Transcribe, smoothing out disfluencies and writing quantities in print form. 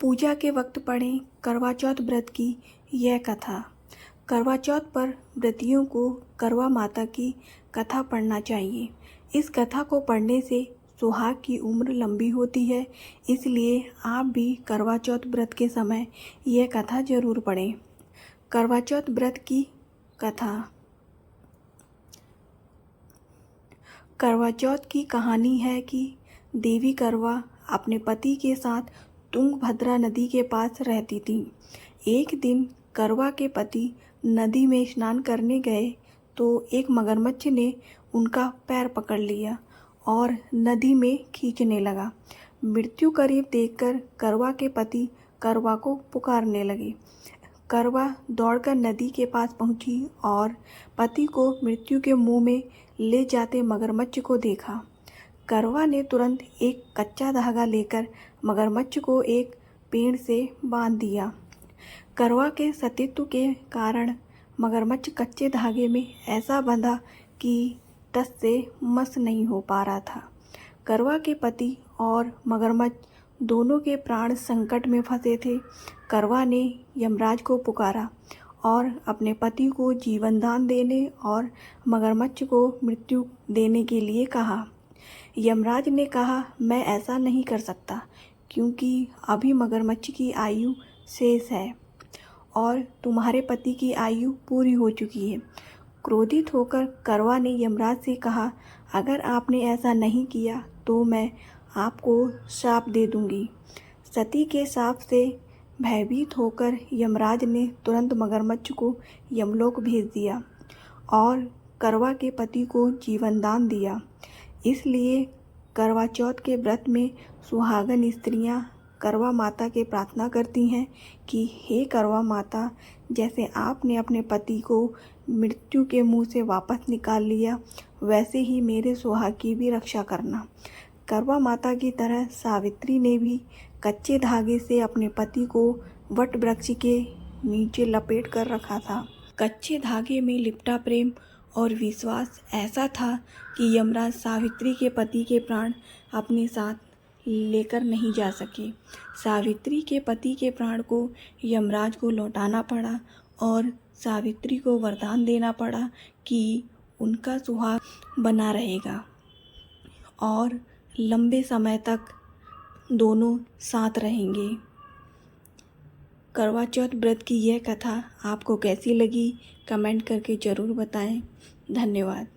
पूजा के वक्त पढ़ें करवा चौथ व्रत की यह कथा। करवा चौथ पर व्रतियों को करवा माता की कथा पढ़ना चाहिए। इस कथा को पढ़ने से सुहाग की उम्र लंबी होती है, इसलिए आप भी करवा चौथ व्रत के समय यह कथा जरूर पढ़ें। करवा चौथ व्रत की कथा। करवा चौथ की कहानी है कि देवी करवा अपने पति के साथ तुंगभद्रा नदी के पास रहती थी। एक दिन करवा के पति नदी में स्नान करने गए तो एक मगरमच्छ ने उनका पैर पकड़ लिया और नदी में खींचने लगा। मृत्यु करीब देखकर करवा के पति करवा को पुकारने लगे। करवा दौड़कर नदी के पास पहुंची और पति को मृत्यु के मुंह में ले जाते मगरमच्छ को देखा। करवा ने तुरंत एक कच्चा धागा लेकर मगरमच्छ को एक पेड़ से बांध दिया। करवा के सतीत्व के कारण मगरमच्छ कच्चे धागे में ऐसा बंधा कि टस से मस नहीं हो पा रहा था। करवा के पति और मगरमच्छ दोनों के प्राण संकट में फंसे थे। करवा ने यमराज को पुकारा और अपने पति को जीवन दान देने और मगरमच्छ को मृत्यु देने के लिए कहा। यमराज ने कहा, मैं ऐसा नहीं कर सकता क्योंकि अभी मगरमच्छ की आयु शेष है और तुम्हारे पति की आयु पूरी हो चुकी है। क्रोधित होकर करवा ने यमराज से कहा, अगर आपने ऐसा नहीं किया तो मैं आपको श्राप दे दूंगी। सती के श्राप से भयभीत होकर यमराज ने तुरंत मगरमच्छ को यमलोक भेज दिया और करवा के पति को जीवन दान दिया। इसलिए करवा चौथ के व्रत में सुहागन स्त्रियां करवा माता के प्रार्थना करती हैं कि हे करवा माता, जैसे आपने अपने पति को मृत्यु के मुंह से वापस निकाल लिया, वैसे ही मेरे सुहाग की भी रक्षा करना। करवा माता की तरह सावित्री ने भी कच्चे धागे से अपने पति को वट वृक्ष के नीचे लपेट कर रखा था। कच्चे धागे में लिपटा प्रेम और विश्वास ऐसा था कि यमराज सावित्री के पति के प्राण अपने साथ लेकर नहीं जा सके। सावित्री के पति के प्राण को यमराज को लौटाना पड़ा और सावित्री को वरदान देना पड़ा कि उनका सुहाग बना रहेगा और लंबे समय तक दोनों साथ रहेंगे। करवा चौथ व्रत की यह कथा आपको कैसी लगी कमेंट करके ज़रूर बताएं। धन्यवाद।